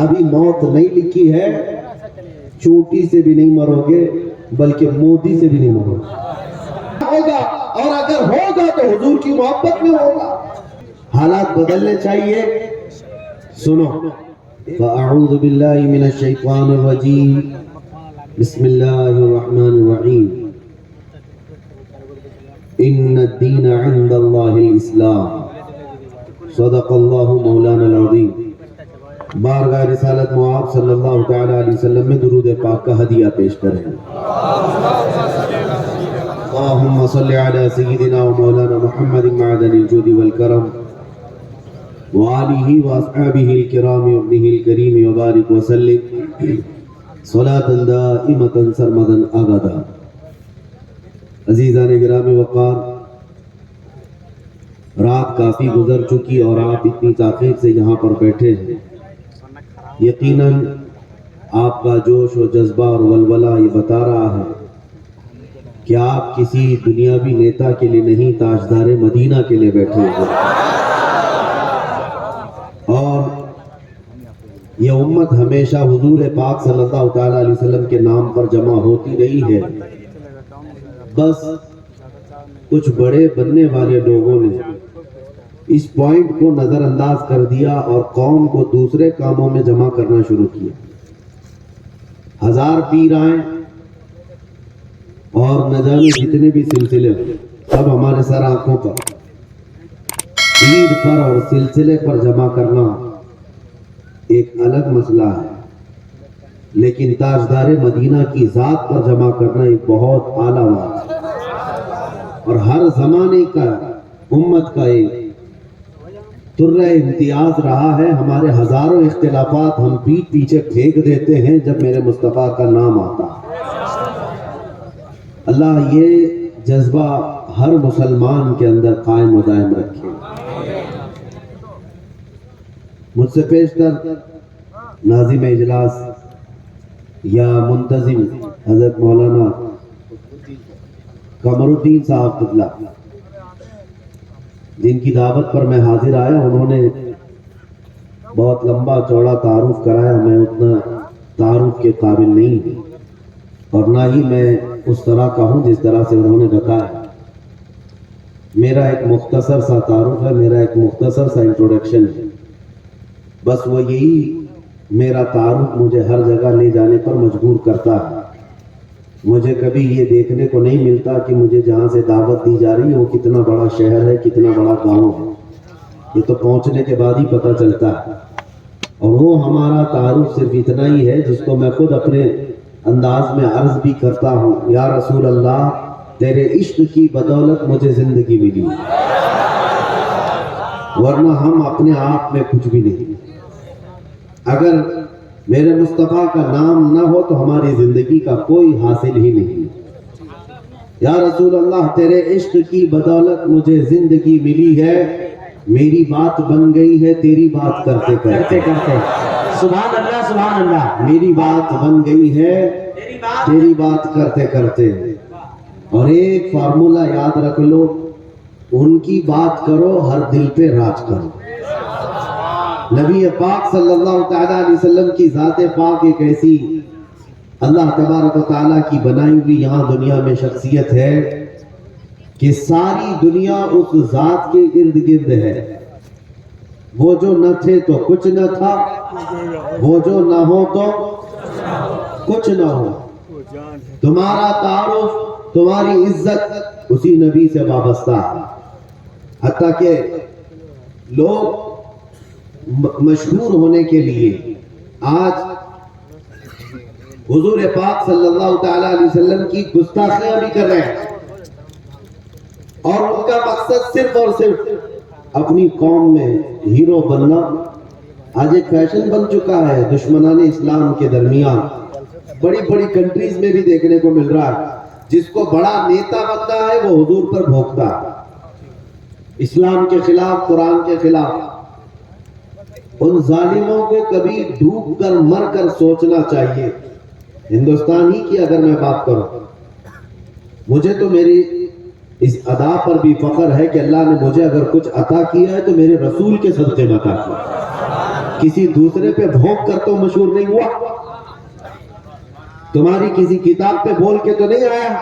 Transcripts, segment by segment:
ابھی موت نہیں لکھی ہے، چوٹی سے بھی نہیں مرو گے بلکہ مودی سے بھی نہیں مرو گے ہوگا، اور اگر ہوگا تو حضور کی محبت میں ہوگا۔ حالات بدلنے چاہیے۔ سنو، فاعوذ باللہ من الشیطان الرجیم، بسم اللہ الرحمن الرحیم، ان الدین عند اللہ الاسلام، صدق اللہ مولانا العظیم۔ بارگاہ رسالت معاب صلی اللہ تعالی علیہ وسلم میں درود پاک کا ہدیہ پیش کریں۔ اللہم صلی علی سیدنا و مولانا محمد معدن الجود والکرم وآلہ واصحابہ الکرام وابنہ الکریم وبارک وسلم صلاة دائمة سرمدا ابدا۔ عزیزان گرامی وقار، رات کافی گزر چکی اور آپ اتنی تاخیر سے یہاں پر بیٹھے ہیں۔ یقیناً آپ کا جوش و جذبہ اور ولولہ یہ بتا رہا ہے کہ آپ کسی دنیاوی نیتا کے لیے نہیں، تاجدار مدینہ کے لیے بیٹھے ہیں۔ اور یہ امت ہمیشہ حضور پاک صلی اللہ تعالیٰ علیہ وسلم کے نام پر جمع ہوتی رہی ہے، بس کچھ بڑے بننے والے لوگوں نے اس پوائنٹ کو نظر انداز کر دیا اور قوم کو دوسرے کاموں میں جمع کرنا شروع کیا۔ ہزار پیر آئیں اور نہ جانے جتنے بھی سلسلے سب ہمارے سر آنکھوں پر، عید پر اور سلسلے پر جمع کرنا ایک الگ مسئلہ ہے، لیکن تاجدار مدینہ کی ذات پر جمع کرنا ایک بہت اعلیٰ بات ہے۔ اور ہر زمانے کا امت کا ایک ترہ امتیاز رہا ہے۔ ہمارے ہزاروں اختلافات ہم پیٹ پیچھے پھینک دیتے ہیں جب میرے مصطفیٰ کا نام آتا ہے۔ اللہ یہ جذبہ ہر مسلمان کے اندر قائم و دائم رکھے۔ مجھ سے پیش کر ناظم اجلاس یا منتظم حضرت مولانا قمر الدین صاحب قبلہ، جن کی دعوت پر میں حاضر آیا، انہوں نے بہت لمبا چوڑا تعارف کرایا۔ میں اتنا تعارف کے قابل نہیں ہوں اور نہ ہی میں اس طرح کا ہوں جس طرح سے انہوں نے بتایا۔ میرا ایک مختصر سا تعارف ہے، میرا ایک مختصر سا انٹروڈکشن ہے، بس وہ یہی میرا تعارف مجھے ہر جگہ لے جانے پر مجبور کرتا ہے۔ مجھے کبھی یہ دیکھنے کو نہیں ملتا کہ مجھے جہاں سے دعوت دی جا رہی ہے وہ کتنا بڑا شہر ہے، کتنا بڑا گاؤں ہے، یہ تو پہنچنے کے بعد ہی پتہ چلتا ہے۔ اور وہ ہمارا تعارف صرف اتنا ہی ہے جس کو میں خود اپنے انداز میں عرض بھی کرتا ہوں، یا رسول اللہ تیرے عشق کی بدولت مجھے زندگی ملی، ورنہ ہم اپنے آپ میں کچھ بھی نہیں۔ اگر میرے مصطفیٰ کا نام نہ ہو تو ہماری زندگی کا کوئی حاصل ہی نہیں۔ یا رسول اللہ تیرے عشق کی بدولت مجھے زندگی ملی ہے، میری بات بن گئی ہے تیری بات کرتے کرتے۔ سبحان اللہ سبحان اللہ۔ میری بات بن گئی ہے تیری بات کرتے کرتے۔ اور ایک فارمولا یاد رکھ لو، ان کی بات کرو ہر دل پہ راج کرو۔ نبی پاک صلی اللہ تعالیٰ علیہ وسلم کی ذات پاک ایک ایسی اللہ تبارک و تعالیٰ کی بنائی ہوئی یہاں دنیا میں شخصیت ہے کہ ساری دنیا اس ذات کے ارد گرد ہے۔ وہ جو نہ تھے تو کچھ نہ تھا، وہ جو نہ ہو تو کچھ نہ ہو۔ تمہارا تعارف، تمہاری عزت اسی نبی سے وابستہ ہے، حتیٰ کہ لوگ مشہور ہونے کے لیے آج حضور پاک صلی اللہ تعالیٰ علیہ وسلم کی گستاخیاں بھی کر رہے ہیں، اور ان کا مقصد صرف اور صرف اپنی قوم میں ہیرو بننا آج ایک فیشن بن چکا ہے دشمنان اسلام کے درمیان۔ بڑی بڑی کنٹریز میں بھی دیکھنے کو مل رہا ہے، جس کو بڑا نیتا بنتا ہے وہ حضور پر بھونکتا ہے، اسلام کے خلاف، قرآن کے خلاف۔ ان ظالموں کو کبھی ڈوب کر مر کر سوچنا چاہیے۔ ہندوستان ہی کی اگر میں بات کروں، مجھے تو میری اس ادا پر بھی فخر ہے کہ اللہ نے مجھے اگر کچھ عطا کیا ہے تو میرے رسول کے صدقے میں عطا کیا۔ کسی دوسرے پہ بھونک کر تو مشہور نہیں ہوا، تمہاری کسی کتاب پہ بول کے تو نہیں آیا،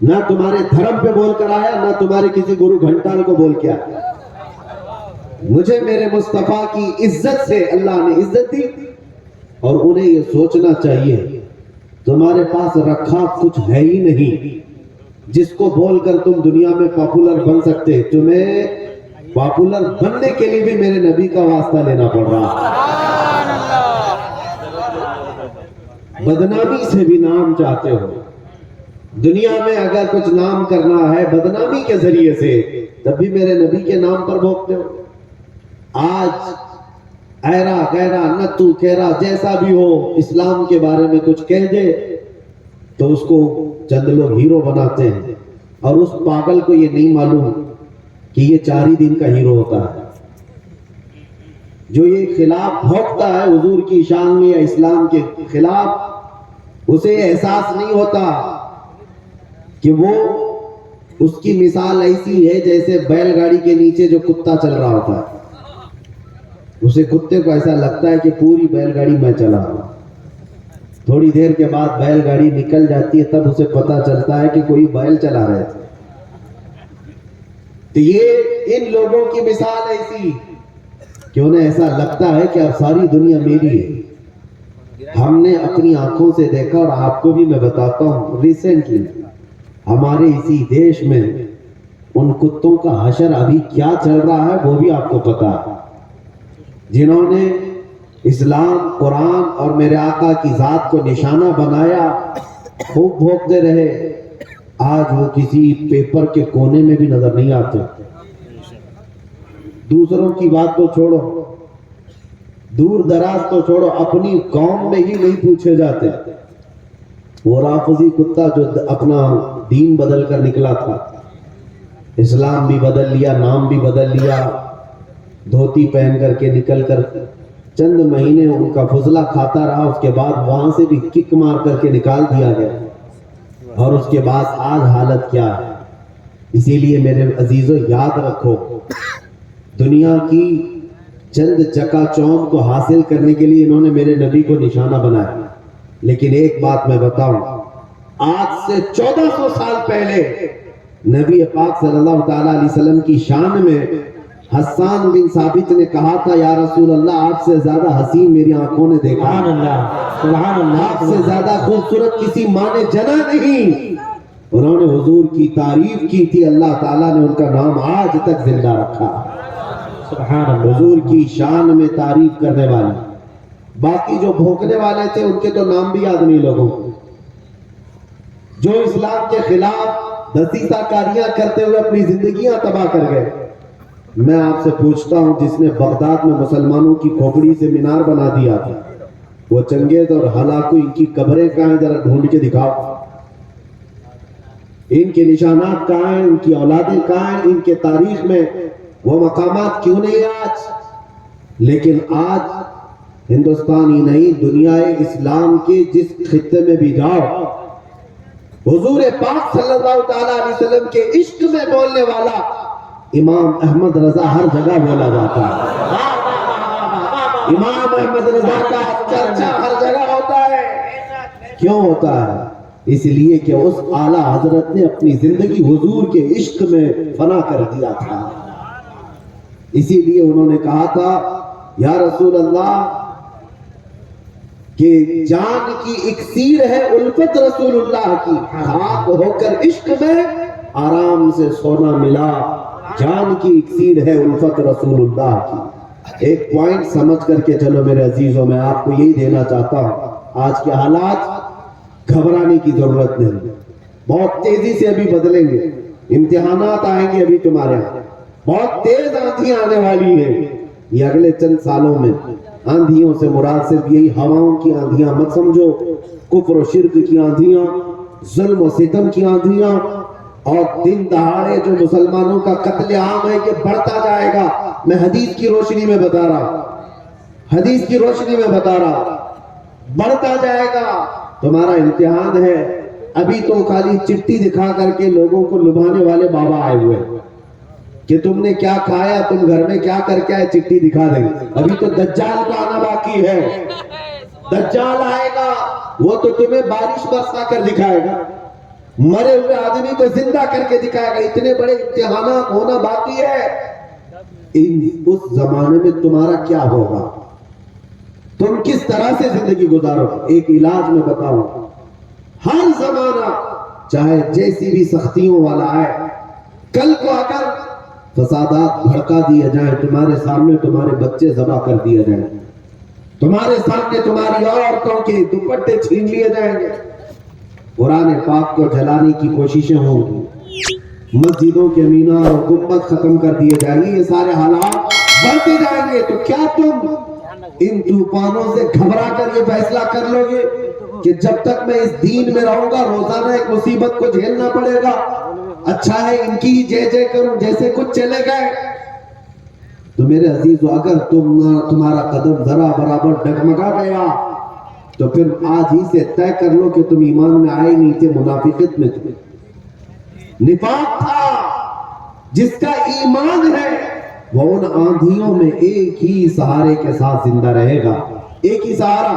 نہ تمہارے دھرم پہ بول کر آیا، نہ تمہارے کسی گرو گھنٹال کو بول کے آیا۔ مجھے میرے مصطفیٰ کی عزت سے اللہ نے عزت دی، اور انہیں یہ سوچنا چاہیے تمہارے پاس رکھا کچھ ہے ہی نہیں جس کو بول کر تم دنیا میں پاپولر بن سکتے، تمہیں پاپولر بننے کے لیے بھی میرے نبی کا واسطہ لینا پڑ رہا۔ بدنامی سے بھی نام چاہتے ہو، دنیا میں اگر کچھ نام کرنا ہے بدنامی کے ذریعے سے، تب بھی میرے نبی کے نام پر بھوکتے ہو۔ آج ایرا گیرا نتو کیرا جیسا بھی ہو، اسلام کے بارے میں کچھ کہہ دے تو اس کو چند لوگ ہیرو بناتے ہیں، اور اس پاگل کو یہ نہیں معلوم کہ یہ 4 ہی دن کا ہیرو ہوتا ہے۔ جو یہ خلاف بھوکتا ہے حضور کی شان میں یا اسلام کے خلاف، اسے یہ احساس نہیں ہوتا کہ وہ اس کی مثال ایسی ہے جیسے بیل گاڑی کے نیچے جو کتا چل رہا ہوتا ہے، اسے کتے کو ایسا لگتا ہے کہ پوری بیل گاڑی میں چلا ہوں، تھوڑی دیر کے بعد بیل گاڑی نکل جاتی ہے، تب اسے پتا چلتا ہے کہ کوئی بیل چلا رہے تھے۔ تو یہ ان لوگوں کی مثال ایسی کہ انہیں ایسا لگتا ہے کہ اب ساری دنیا میری ہے۔ ہم نے اپنی آنکھوں سے دیکھا، اور آپ کو بھی میں بتاتا ہوں، ریسنٹلی ہمارے اسی دیش میں ان کتوں کا حشر ابھی کیا چل رہا ہے وہ بھی آپ کو پتا ہے، جنہوں نے اسلام، قرآن اور میرے آقا کی ذات کو نشانہ بنایا، خوب بھوکتے رہے، آج وہ کسی پیپر کے کونے میں بھی نظر نہیں آتے۔ دوسروں کی بات تو چھوڑو، دور دراز تو چھوڑو، اپنی قوم میں ہی نہیں پوچھے جاتے۔ وہ رافضی کتا جو اپنا دین بدل کر نکلا تھا، اسلام بھی بدل لیا، نام بھی بدل لیا، دھوتی پہن کر کے نکل کر چند مہینے ان کا فضلہ کھاتا رہا، اس کے بعد وہاں سے بھی کک مار کر کے نکال دیا گیا، اور اس کے بعد آج حالت کیا ہے۔ اسی لیے میرے عزیزو یاد رکھو، دنیا کی چند چکا چوند کو حاصل کرنے کے لیے انہوں نے میرے نبی کو نشانہ بنایا، لیکن ایک بات میں بتاؤں، آج سے 1400 سال پہلے نبی پاک صلی اللہ تعالیٰ علیہ وسلم کی شان میں حسان بن ثابت نے کہا تھا، یا رسول اللہ آپ سے زیادہ حسین میری آنکھوں نے دیکھا، سبحان اللہ، سبحان اللہ، آپ سے زیادہ خوبصورت کسی ماں نے جنا نہیں۔ انہوں نے حضور کی تعریف کی تھی، اللہ تعالیٰ نے ان کا نام آج تک زندہ رکھا۔ سبحان اللہ، حضور کی شان میں تعریف کرنے والے، باقی جو بھوکنے والے تھے ان کے تو نام بھی یاد نہیں لوگوں کو، جو اسلام کے خلاف دسیسہ کاریاں کرتے ہوئے اپنی زندگیاں تباہ کر گئے۔ میں آپ سے پوچھتا ہوں، جس نے بغداد میں مسلمانوں کی کھوپڑی سے مینار بنا دیا تھا، وہ چنگیز اور ہلاکو ان کی قبریں کہاں ہیں؟ ذرا ڈھونڈ کے دکھاؤ، ان کے نشانات کہاں ہیں؟ ان کی اولادیں کہاں ہیں؟ ان کے تاریخ میں وہ مقامات کیوں نہیں آج؟ لیکن آج ہندوستان ہی نہیں، دنیا اسلام کے جس خطے میں بھی جاؤ، حضور پاک صلی اللہ تعالیٰ علیہ وسلم کے عشق میں بولنے والا امام احمد رضا ہر جگہ بولا جاتا ہے۔ امام احمد رضا کا چرچا ہر جگہ ہوتا ہے۔ کیوں ہوتا ہے؟ اس لیے کہ اس اعلیٰ حضرت نے اپنی زندگی حضور کے عشق میں فنا کر دیا تھا۔ اسی لیے انہوں نے کہا تھا، یا رسول اللہ کہ جان کی اکسیر ہے الفت رسول اللہ کی، خاک ہو کر عشق میں آرام سے سونا ملا، جان کی اکسیر ہے الفت رسول اللہ کی۔ ایک پوائنٹ سمجھ کر کے چلو میرے عزیزوں، میں آپ کو یہی دینا چاہتا ہوں، آج کے حالات گھبرانے کی ضرورت نہیں، بہت تیزی سے ابھی بدلیں گے، امتحانات آئیں گے ابھی تمہارے یہاں، بہت تیز آندھیاں آنے والی ہیں یہ اگلے چند سالوں میں۔ آندھیوں سے مراد صرف یہی ہواؤں کی آندھیاں مت سمجھو، کفر و شرک کی آندھیاں، ظلم و ستم کی آندھیاں، اور دن دہاڑے جو مسلمانوں کا قتل عام ہے یہ بڑھتا جائے گا۔ میں حدیث کی روشنی میں بتا رہا ہوں، حدیث کی روشنی میں بتا رہا ہوں، بڑھتا جائے گا۔ تمہارا امتحان ہے، ابھی تو خالی چٹھی دکھا کر کے لوگوں کو لبھانے والے بابا آئے ہوئے، کہ تم نے کیا کھایا, تم گھر میں کیا کر کے آئے, چٹھی دکھا دیں گے. ابھی تو دجال کا آنا باقی ہے. دجال آئے گا, وہ تو تمہیں بارش برسا کر دکھائے گا, مرے ہوئے آدمی کو زندہ کر کے دکھائے گا. اتنے بڑے امتحانات ہونا باقی ہے. اس زمانے میں تمہارا کیا ہوگا, تم کس طرح سے زندگی گزارو. ایک علاج میں بتاؤں, ہر زمانہ چاہے جیسی بھی سختیوں والا ہے, کل کو اگر فسادات بھڑکا دیے جائیں, تمہارے سامنے تمہارے بچے ذبح کر دیے جائیں, تمہارے سامنے تمہاری عورتوں کے دوپٹے چھین لیے جائیں گے, قرآن پاک کو جلانے کی کوششیں ہوں گی, مسجدوں کے مینار اور گنبد ختم کر دیے جائیں گے, یہ سارے حالات بڑھتے جائیں گے. تو کیا تم ان طوفانوں سے گھبرا کر یہ فیصلہ کر لو گے کہ جب تک میں اس دین میں رہوں گا روزانہ ایک مصیبت کو جھیلنا پڑے گا, اچھا ہے ان کی جے کروں, جیسے کچھ چلے گئے. تو میرے عزیزو, اگر تمہارا قدم ذرا برابر ڈگمگا گیا تو پھر آج ہی سے طے کر لو کہ تم ایمان میں آئے نہیں تھے, منافقت میں تھے. نفاق تھا. جس کا ایمان ہے وہ ان آندھیوں میں ایک ہی سہارے کے ساتھ زندہ رہے گا. ایک ہی سہارا,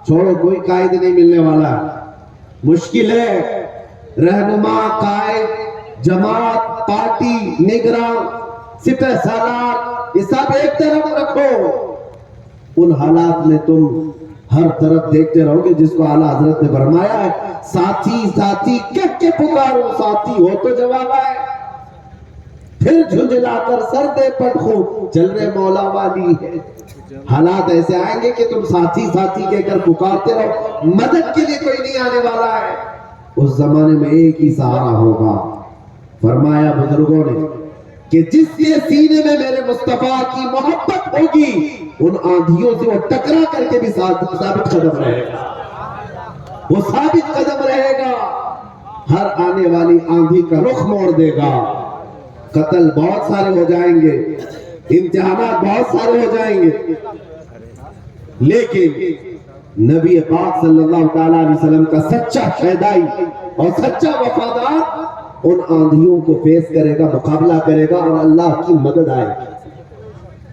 چھوڑو کوئی قائد نہیں ملنے والا, مشکل ہے. رہنما, قائد, جماعت, پارٹی, نگراں, سپہ سالار, یہ سب ایک طرف رکھو. ان حالات میں تم ہر طرف دیکھتے رہو گے جس کو اعلیٰ حضرت نے فرمایا ہے, ساتھی ساتھی کہہ کے پکارو, ساتھی ہو تو جواب آئے. پھر جھنجلا کر سر دے پٹخو, چل رہے مولا والی ہے. حالات ایسے آئیں گے کہ تم ساتھی ساتھی کہہ کر پکارتے رہو, مدد کے لیے کوئی نہیں آنے والا ہے. اس زمانے میں ایک ہی سہارا ہوگا. فرمایا بزرگوں نے کہ جس کے سینے میں میرے مصطفیٰ کی محبت ہوگی, ان آندھیوں سے وہ ٹکرا کر کے بھی ثابت قدم رہے گا. وہ ثابت قدم رہے گا, ہر آنے والی آندھی کا رخ موڑ دے گا. قتل بہت سارے ہو جائیں گے, امتحانات بہت سارے ہو جائیں گے, لیکن نبی پاک صلی اللہ تعالیٰ علیہ وسلم کا سچا شہدائی اور سچا وفادار ان آندھیوں کو فیس کرے گا, مقابلہ کرے گا, اور اللہ کی مدد آئے گی.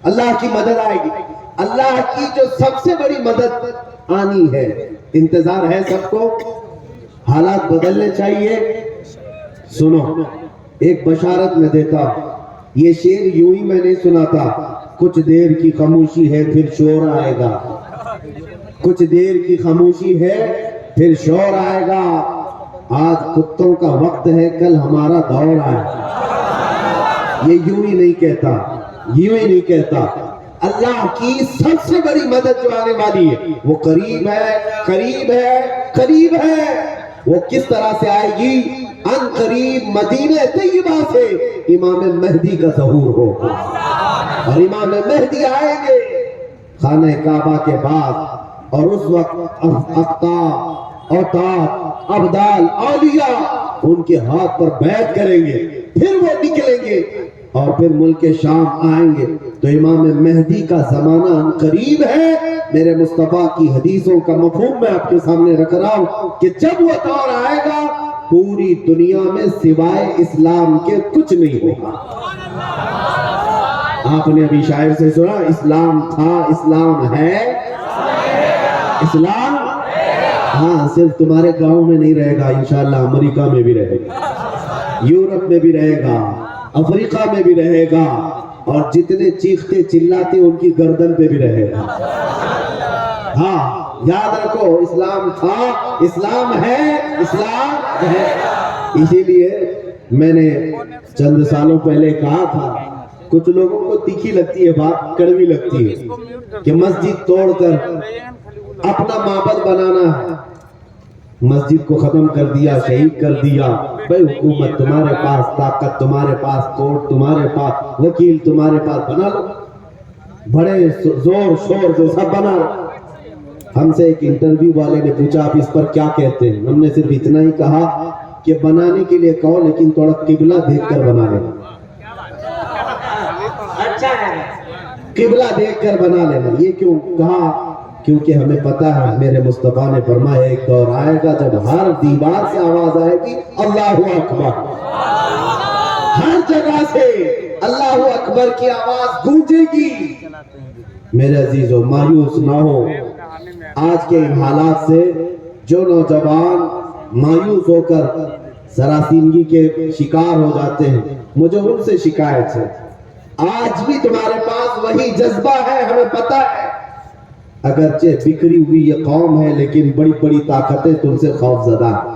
اللہ کی مدد آئے گی. اللہ کی جو سب سے بڑی مدد آنی ہے, انتظار ہے سب کو. حالات بدلنے چاہیے. سنو, ایک بشارت میں دیتا, یہ شعر یوں ہی میں نے سنا تھا, کچھ دیر کی خاموشی ہے پھر شور آئے گا. کچھ دیر کی خاموشی ہے پھر شور آئے گا. آج کتوں کا وقت ہے, کل ہمارا دور آئے. یہ یوں ہی نہیں کہتا, یوں ہی نہیں کہتا. اللہ کی سب سے بڑی مدد جو آنے والی ہے وہ قریب ہے, قریب ہے, قریب ہے. وہ کس طرح سے آئے گی؟ ان قریب مدینہ طیبہ سے امام مہدی کا ظہور ہوگا, اور امام مہدی آئیں گے خانہ کعبہ کے بعد, اور اس وقت اقطاب, اوتاد, ابدال, اولیاء ان کے ہاتھ پر بیعت کریں گے. پھر وہ نکلیں گے اور پھر ملک شام آئیں گے. تو امام مہدی کا زمانہ ان قریب ہے. میرے مصطفیٰ کی حدیثوں کا مفہوم میں آپ کے سامنے رکھ رہا ہوں کہ جب وہ دور آئے گا پوری دنیا میں سوائے اسلام کے کچھ نہیں ہوگا. آپ نے ابھی شاعر سے سنا, اسلام تھا, اسلام ہے, اسلام ہاں صرف تمہارے گاؤں میں نہیں رہے گا, انشاءاللہ امریکہ میں بھی رہے گا, یورپ میں بھی رہے گا, افریقہ میں بھی رہے گا, اور جتنے چیختے چلاتے ان کی گردن پہ بھی رہے گا. ہاں یاد رکھو, اسلام تھا, اسلام ہے, اسلام ہے. اسی لیے میں نے چند سالوں پہلے کہا تھا, کچھ لوگوں کو تیکھی لگتی ہے بات, کڑوی لگتی ہے, کہ مسجد توڑ کر اپنا معبد بنانا ہے. مسجد کو ختم کر دیا, شہید کر دیا. بھائی حکومت تمہارے پاس, طاقت تمہارے پاس, کورٹ تمہارے پاس, وکیل تمہارے پاس, بنا لو, بڑے زور شور سے سب بنا لو. ہم سے ایک انٹرویو والے نے پوچھا آپ اس پر کیا کہتے ہیں؟ ہم نے صرف اتنا ہی کہا کہ بنانے کے لیے کہو لیکن تھوڑا قبلہ دیکھ کر بنا لینا. اچھا ہے, قبلہ دیکھ کر بنا لینا. یہ کیوں کہا؟ کیونکہ ہمیں پتا ہے میرے مصطفیٰ نے فرمایا ایک دور آئے گا جب ہر دیوار سے آواز آئے گی اللہ اکبر, ہر جگہ سے اللہ اکبر کی آواز گونجے گی۔ میرے عزیزو مایوس نہ ہو آج کے ان حالات سے۔ جو نوجوان مایوس ہو کر سراسیمگی کے شکار ہو جاتے ہیں، مجھے ان سے شکایت ہے، آج بھی تمہارے پاس وہی جذبہ ہے، ہمیں پتہ ہے، اگرچہ بکھری ہوئی یہ قوم ہے لیکن بڑی بڑی طاقتیں تم سے خوف زدہ ہیں۔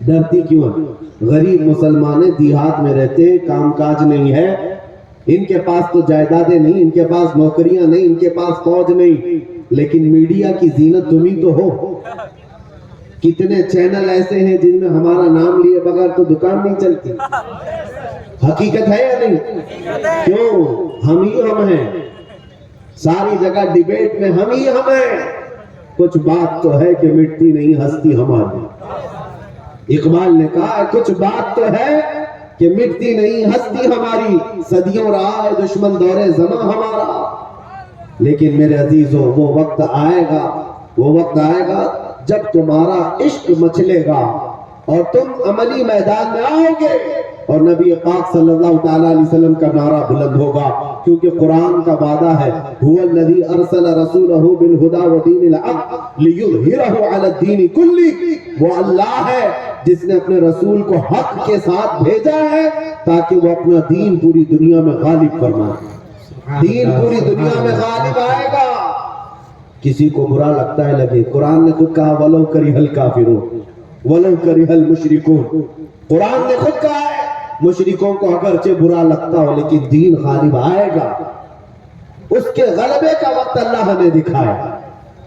ڈرتی کیوں ہیں؟ غریب مسلمانیں دیہات میں رہتے ہیں، کام کاج نہیں ہے، ان کے پاس تو جائیدادیں نہیں، ان کے پاس نوکریاں نہیں، ان کے پاس فوج نہیں، لیکن میڈیا کی زینت تم ہی تو ہو۔ کتنے چینل ایسے ہیں جن میں ہمارا نام لیے بغیر تو دکان نہیں چلتی۔ حقیقت ہے یا نہیں؟ کیوں؟ ہم ہی ہم ہیں، ساری جگہ ڈیبیٹ میں ہم ہی ہم ہیں۔ کچھ بات تو ہے کہ مٹتی نہیں ہستی ہماری۔ اقبال نے کہا کچھ بات تو ہے کہ مٹتی نہیں ہستی ہماری، صدیوں رہا ہے دشمن دور زماں ہمارا۔ لیکن میرے عزیزو وہ وقت آئے گا، وہ وقت آئے گا جب تمہارا عشق مچلے گا اور تم عملی میدان میں آؤ گے اور نبی پاک صلی اللہ تعالیٰ علیہ وسلم کا نعرہ بلند ہوگا، کیونکہ قرآن کا وعدہ ہے هو الذی ارسل رسولہ بالہدی ودین الحق لیظہرہ علی الدین کلہ۔ وہ اللہ ہے جس نے اپنے رسول کو حق کے ساتھ بھیجا ہے تاکہ وہ اپنا دین پوری دنیا میں غالب فرمائے۔ دین پوری دنیا میں غالب آئے گا۔ کسی کو برا لگتا ہے لگے، قرآن نے خود کہا وَلَوْ كَرِهَ الْكَافِرُونَ وَلَوْ كَرِهَ الْمُشْرِكُونَ۔ قرآن نے خود کہا ہے مشرکوں کو اگرچہ برا لگتا ہو لیکن دین غالب آئے گا، اس کے غلبے کا وقت اللہ ہمیں دکھائے۔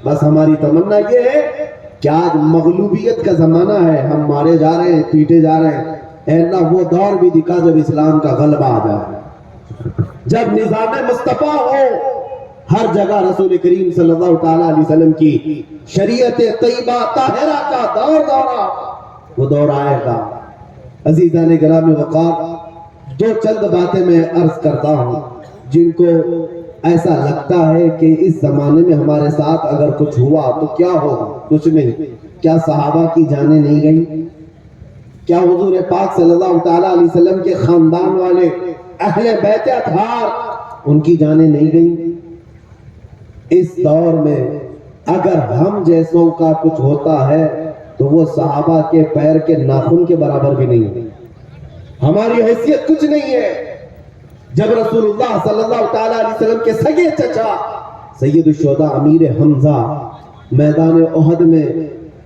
بس ہماری تمنا یہ ہے کہ آج مغلوبیت کا زمانہ ہے، ہم مارے جا رہے ہیں، پیٹے جا رہے ہیں، اے اللہ وہ دور بھی دکھا جب اسلام کا غلبہ آ جائے، جب نظام مصطفیٰ ہو، ہر جگہ رسول کریم صلی اللہ تعالیٰ علیہ وسلم کی شریعت طیبہ طاہرہ کا دور دورہ، وہ دور آئے گا۔ عزیزان گرامی وقار، دو چند باتیں میں عرض کرتا ہوں جن کو ایسا لگتا ہے کہ اس زمانے میں ہمارے ساتھ اگر کچھ ہوا تو کیا ہوگا؟ کچھ نہیں۔ کیا صحابہ کی جانیں نہیں گئیں؟ کیا حضور پاک صلی اللہ تعالیٰ علیہ وسلم کے خاندان والے اہل بیت اطہار ان کی جانیں نہیں گئیں؟ اس دور میں اگر ہم جیسوں کا کچھ ہوتا ہے تو وہ صحابہ کے پیر کے ناخن کے برابر بھی نہیں ہے، ہماری حیثیت کچھ نہیں ہے۔ جب رسول اللہ صلی اللہ تعالیٰ علیہ وسلم کے سگے چچا سید الشہداء امیر حمزہ میدان احد میں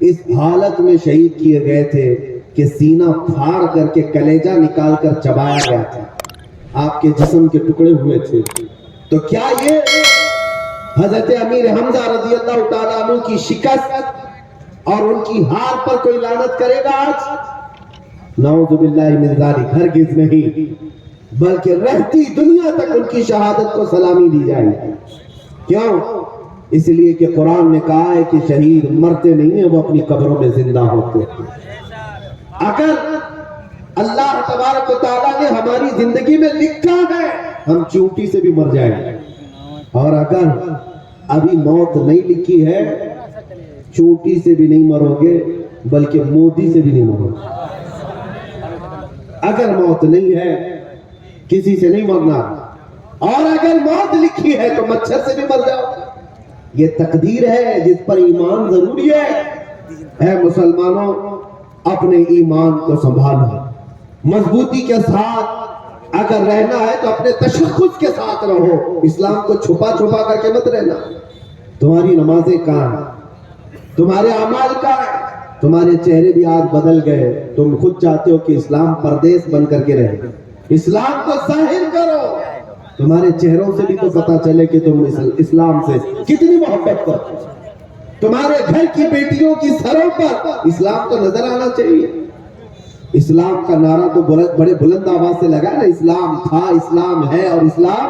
اس حالت میں شہید کیے گئے تھے کہ سینہ پھاڑ کر کے کلیجہ نکال کر چبایا گیا تھا، آپ کے جسم کے ٹکڑے ہوئے تھے، تو کیا یہ حضرت امیر حمزہ رضی اللہ تعالیٰ عنہ کی شکست اور ان کی ہار پر کوئی لعنت کرے گا آج؟ نعوذ باللہ من ذالک، ہرگز نہیں، بلکہ رہتی دنیا تک ان کی شہادت کو سلامی دی جائے گی۔ کیوں؟ اس لیے کہ قرآن نے کہا ہے کہ شہید مرتے نہیں ہیں، وہ اپنی قبروں میں زندہ ہوتے ہیں۔ اگر اللہ تبارک و تعالیٰ نے ہماری زندگی میں لکھا ہے ہم چونٹی سے بھی مر جائیں گے، اور اگر ابھی موت نہیں لکھی ہے چونٹی سے بھی نہیں مرو گے بلکہ مودی سے بھی نہیں مرو گے۔ اگر موت نہیں ہے کسی سے نہیں مرنا، اور اگر موت لکھی ہے تو مچھر سے بھی مر جاؤ، یہ تقدیر ہے جس پر ایمان ضروری ہے۔ اے مسلمانوں، اپنے ایمان کو سنبھالو، مضبوطی کے ساتھ اگر رہنا ہے تو اپنے تشخص کے ساتھ رہو، اسلام کو چھپا چھپا کر کے مت رہنا۔ تمہاری نمازیں کہاں ہیں؟ تمہارے اعمال کہاں ہیں؟ تمہارے چہرے بھی آج بدل گئے، تم خود چاہتے ہو کہ اسلام پردیس بن کر کے رہے، اسلام کو ظاہر کرو، تمہارے چہروں سے بھی تو پتا چلے کہ تم اسلام سے کتنی محبت کرتے ہو۔ تمہارے گھر کی بیٹیوں کی سروں پر اسلام تو نظر آنا چاہیے۔ اسلام کا نعرہ تو بڑے بلند آواز سے لگا نا، اسلام تھا، اسلام ہے اور اسلام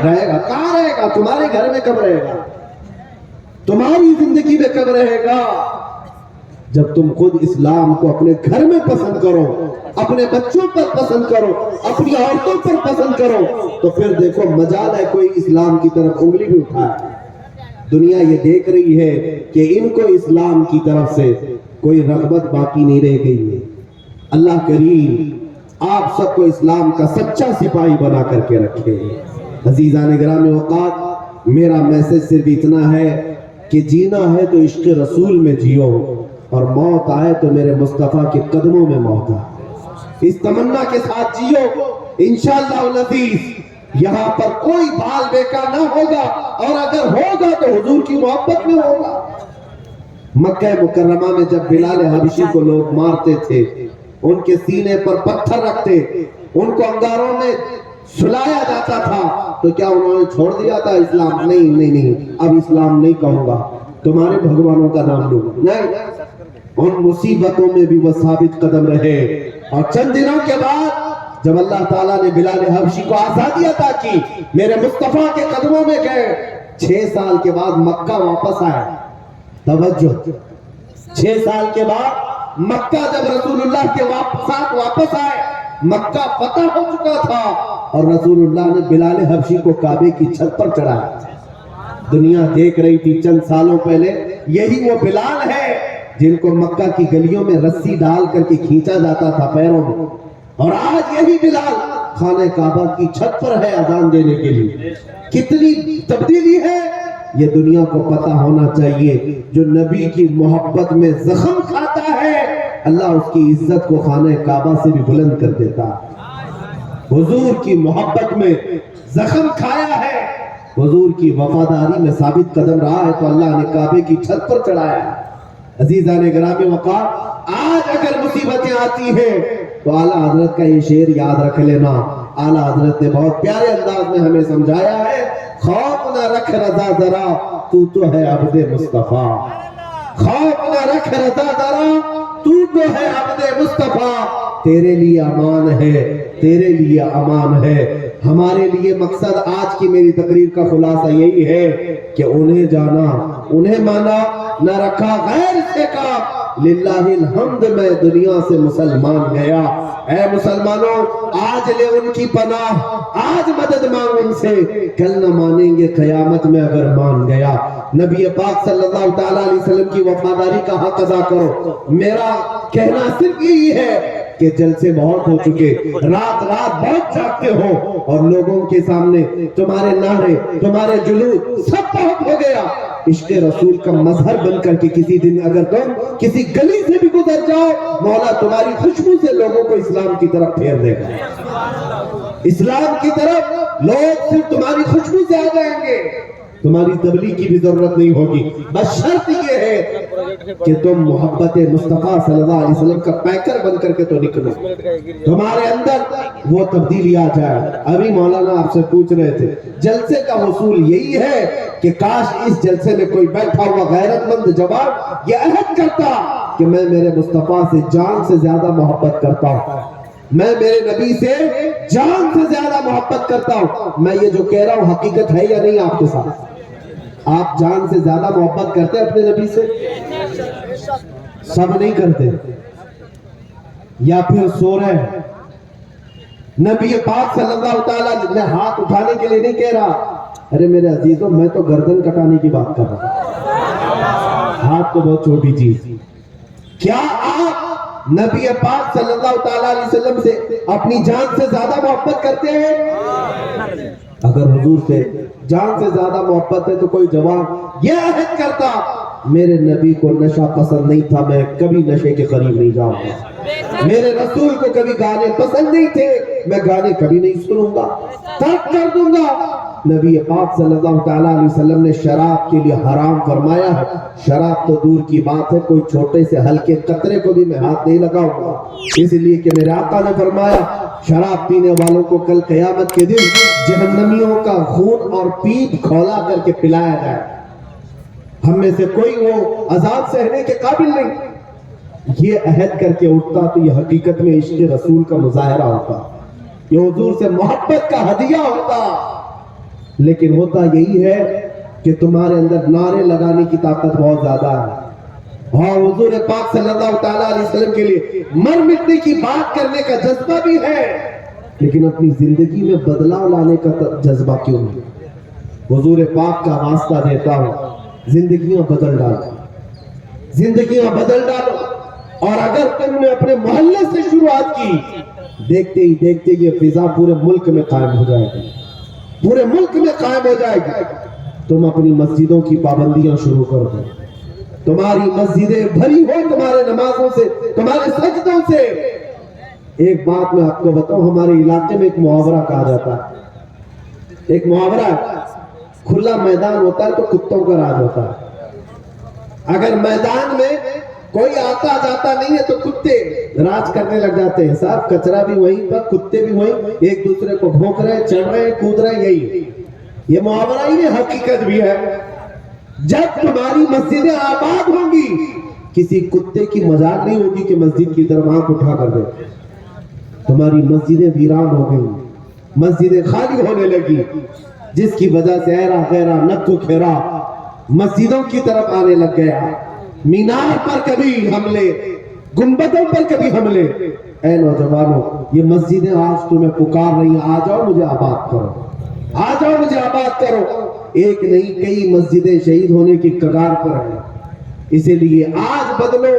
رہے گا۔ کہاں رہے گا؟ تمہارے گھر میں کب رہے گا؟ تمہاری زندگی میں کب رہے گا؟ جب تم خود اسلام کو اپنے گھر میں پسند کرو، اپنے بچوں پر پسند کرو، اپنی عورتوں پر پسند کرو، تو پھر دیکھو مجال ہے کوئی اسلام کی طرف انگلی بھی اٹھائے۔ دنیا یہ دیکھ رہی ہے کہ ان کو اسلام کی طرف سے کوئی رغبت باقی نہیں رہ گئی ہے۔ اللہ کریم آپ سب کو اسلام کا سچا سپاہی بنا کر کے رکھے۔ عزیزان گرامی اوقات، میرا میسج صرف اتنا ہے کہ جینا ہے تو عشق رسول میں جیو، اور موت آئے تو میرے مصطفیٰ کے قدموں میں موت آئے۔ اس تمنا کے ساتھ جیو، انشاءاللہ العزیز یہاں پر کوئی بال بیکار نہ ہوگا، اور اگر ہوگا تو حضور کی محبت میں ہوگا۔ مکہ مکرمہ میں جب بلال حبشی کو لوگ مارتے تھے، ان کے سینے پر پتھر رکھتے، ان کو انگاروں میں سلایا جاتا تھا، تو کیا انہوں نے چھوڑ دیا تھا اسلام؟ نہیں، اب اسلام نہیں کہوں گا، تمہارے بھگوانوں کا نام لوں گا۔ نہیں، ان مصیبتوں میں بھی وہ ثابت قدم رہے، اور چند دنوں کے بعد جب اللہ تعالیٰ نے بلال حبشی کو آزادی عطا کی، میرے مصطفیٰ کے قدموں میں گئے، 6 سال کے بعد مکہ واپس آئے۔ توجہ، 6 سال کے بعد مکہ جب رسول اللہ کے ساتھ واپس آئے، مکہ فتح ہو چکا تھا، اور رسول اللہ نے بلال حبشی کو کعبے کی چھت پر چڑھایا۔ دنیا دیکھ رہی تھی چند سالوں پہلے، یہی وہ بلال ہے جن کو مکہ کی گلیوں میں رسی ڈال کر کے کھینچا جاتا تھا پیروں میں، اور آج یہی بلال خانہ کعبہ کی چھت پر ہے اذان دینے کے لیے۔ کتنی تبدیلی ہے، یہ دنیا کو پتہ ہونا چاہیے۔ جو نبی کی محبت میں زخم کھاتا ہے، اللہ اس کی عزت کو خانہ کعبہ سے بھی بلند کر دیتا۔ حضور کی محبت میں زخم کھایا ہے، حضور کی وفاداری میں ثابت قدم رہا ہے، تو اللہ نے کعبے کی چھت پر چڑھایا۔ عزیزان گرامی وقار، آج اگر مصیبتیں آتی ہیں تو اعلیٰ حضرت کا یہ شعر یاد رکھ لینا۔ اعلیٰ حضرت نے بہت پیارے انداز میں ہمیں سمجھایا ہے، خوف نہ رکھ رضا ذرا، تو ہے عبد مصطفیٰ۔ خوف نہ رکھ رضا ذرا، تو ہے عبد مصطفیٰ۔ تیرے لیے امان ہے، تیرے لیے امان ہے۔ ہمارے لیے مقصد آج کی میری تقریر کا خلاصہ یہی ہے کہ انہیں جانا، انہیں مانا، نہ رکھا غیر سے کا۔ للہ الحمد میں دنیا سے مسلمان گیا۔ اے مسلمانوں، آج لے ان کی پناہ، آج مدد مانگ ان سے، کل نہ مانیں گے قیامت میں اگر مان گیا۔ نبی پاک صلی اللہ تعالیٰ علیہ وسلم کی وفاداری کا حق ادا کرو۔ میرا کہنا صرف یہی ہے کہ جلسے بہت ہو چکے، رات بہت جاگتے ہو، اور لوگوں کے سامنے تمہارے نعرے، تمہارے جلوس سب بہت ہو گیا۔ عشق رسول کا مظہر بن کر کے کسی دن اگر تم کسی گلی سے بھی گزر جاؤ، مولا تمہاری خوشبو سے لوگوں کو اسلام کی طرف پھیر دے گا۔ اسلام کی طرف لوگ صرف تمہاری خوشبو سے آ جائیں گے، تمہاری تبلیغ کی بھی ضرورت نہیں ہوگی۔ بس شرط یہ ہے کہ تم محبت مصطفیٰ صلی اللہ علیہ وسلم کا پیکر بن کر کے تو نکلو، تمہارے اندر وہ تبدیلی آ جائے۔ ابھی مولانا آپ سے پوچھ رہے تھے، جلسے کا حصول یہی ہے کہ کاش اس جلسے میں کوئی بیٹھا ہوا غیرت مند جوان یہ عہد کرتا کہ میں میرے مصطفیٰ سے جان سے زیادہ محبت کرتا ہوں، میں میرے نبی سے جان سے زیادہ محبت کرتا ہوں۔ میں یہ جو کہہ رہا ہوں حقیقت ہے یا نہیں آپ کے ساتھ؟ آپ جان سے زیادہ محبت کرتے ہیں اپنے نبی سے؟ سب نہیں کرتے، یا پھر سو رہے ہیں۔ نبی پاک صلی اللہ تعالیٰ نے ہاتھ اٹھانے کے لیے نہیں کہہ رہا، ارے میرے عزیزوں میں تو گردن کٹانے کی بات کر رہا ہوں، ہاتھ تو بہت چھوٹی چیز۔ کیا آپ نبی پاک صلی اللہ تعالیٰ علیہ وسلم سے اپنی جان سے زیادہ محبت کرتے ہیں؟ اگر حضور سے جان سے زیادہ محبت ہے تو کوئی جوان یہ عہد کرتا، میرے نبی کو نشہ پسند نہیں تھا، میں کبھی نشے کے قریب نہیں جاؤں گا، میرے رسول کو کبھی گانے پسند نہیں تھے، میں گانے کبھی نہیں سنوں گا، ترک کر دوں گا۔ نبی پاک صلی اللہ تعالیٰ علیہ وسلم نے شراب کے لیے حرام فرمایا ہے، شراب تو دور کی بات ہے، کوئی چھوٹے سے ہلکے قطرے کو بھی میں ہاتھ نہیں لگاؤں گا، اس لیے کہ میرے آقا نے فرمایا شراب پینے والوں کو کل قیامت کے دن جہنمیوں کا خون اور پیپ کھولا کر کے پلایا جائے، ہم میں سے کوئی وہ عذاب سہنے کے قابل نہیں۔ یہ عہد کر کے اٹھتا تو یہ حقیقت میں عشق رسول کا مظاہرہ ہوتا، یہ حضور سے محبت کا ہدیہ ہوتا۔ لیکن ہوتا یہی ہے کہ تمہارے اندر نعرے لگانے کی طاقت بہت زیادہ ہے، اور حضور پاک صلی اللہ تعالیٰ علیہ وسلم کے لیے مر مٹنے کی بات کرنے کا جذبہ بھی ہے، لیکن اپنی زندگی میں بدلاؤ لانے کا جذبہ کیوں نہیں؟ حضور پاک کا واسطہ دیتا ہوں، زندگیاں بدل ڈالو، زندگیاں بدل ڈالو۔ اور اگر تم نے اپنے محلے سے شروعات کی دیکھتے ہی دیکھتے یہ فضا پورے ملک میں قائم ہو جائے گی، پورے ملک میں قائم ہو جائے گی۔ تم اپنی مسجدوں کی پابندیاں شروع کر دو، تمہاری مسجدیں بھری ہو تمہارے نمازوں سے، تمہارے سجدوں سے۔ ایک بات میں آپ کو بتاؤں، ہمارے علاقے میں ایک محاورہ کہا جاتا ہے، ایک محاورہ ہے، کھلا میدان ہوتا ہے تو کتوں کا راج ہوتا ہے۔ اگر میدان میں کوئی آتا جاتا نہیں ہے تو کتے راج کرنے لگ جاتے ہیں، صاحب کچرا بھی وہیں پر، کتے بھی وہیں، ایک دوسرے کو بھونک رہے، چڑھ رہے، کود رہے، یہی یہ محاورہ ہی نہیں، حقیقت بھی ہے۔ جب تمہاری مسجدیں آباد ہوں گی، کسی کتے کی مجال نہیں ہوگی کہ مسجد کی طرف آنکھ اٹھا کر دے۔ تمہاری مسجدیں ویران ہو گئی، مسجدیں خالی ہونے لگی، جس کی وجہ سے ایرا غیرہ نتو کھیرا مسجدوں کی طرف آنے لگ گیا۔ مینار پر کبھی حملے، گنبدوں پر کبھی حملے۔ اے نوجوانوں، یہ مسجدیں آج تمہیں پکار رہی ہیں، آ جاؤ مجھے آباد کرو، آ جاؤ مجھے آباد کرو۔ ایک نہیں کئی مسجدیں شہید ہونے کی کگار پر ہیں، اسی لیے آج بدلو،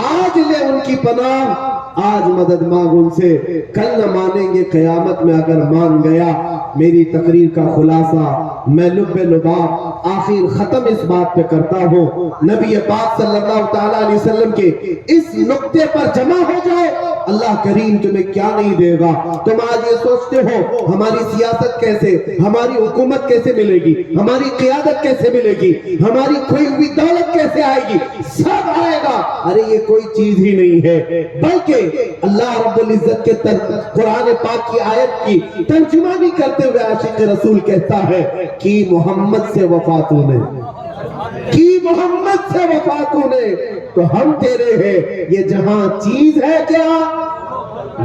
آج لے ان کی پناہ، آج مدد مانگ ان سے، کل نہ مانیں گے قیامت میں اگر مان گیا۔ میری تقریر کا خلاصہ میں لب لباب آخر ختم اس بات پہ کرتا ہوں، نبی پاک صلی اللہ تعالیٰ علیہ وسلم کے اس نقطے پر جمع ہو جاؤ، اللہ کریم تمہیں کیا نہیں دے گا۔ تم آج یہ سوچتے ہو ہماری سیاست کیسے، ہماری حکومت کیسے ملے گی، ہماری قیادت کیسے ملے گی، ہماری کھوئی ہوئی دولت کیسے آئے گی، سب آئے گا۔ ارے یہ کوئی چیز ہی نہیں ہے، بلکہ اللہ رب العزت کے قرآن پاک کی آیت کی ترجمانی کرتے ہوئے عاشق رسول کہتا ہے کہ محمد سے وفاتوں نے، کی محمد سے وفاتوں نے تو ہم تیرے ہیں۔ یہ جہاں چیز ہے کیا،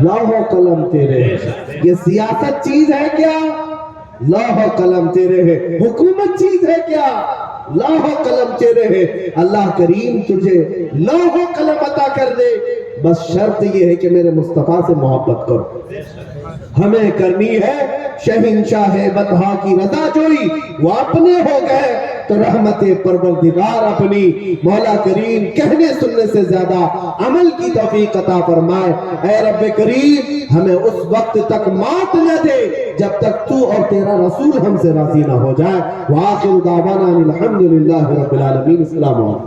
لوح و قلم تیرے ہیں۔ یہ سیاست چیز ہے کیا، لوح و قلم تیرے ہیں۔ حکومت چیز ہے کیا، لوح و قلم تیرے ہیں۔ اللہ کریم تجھے لوح و قلم عطا کر دے، بس شرط یہ ہے کہ میرے مصطفیٰ سے محبت کرو۔ ہمیں کرنی ہے شہنشاہ بطحا کی رضا جوئی، وہ اپنے ہو گئے تو رحمت پروردگار اپنی۔ مولا کریم کہنے سننے سے زیادہ عمل کی توفیق عطا فرمائے۔ اے رب کریم ہمیں اس وقت تک مات نہ دے جب تک تو اور تیرا رسول ہم سے راضی نہ ہو جائے۔ وآخر دعوانا الحمدللہ رب العالمین۔ السلام علیکم۔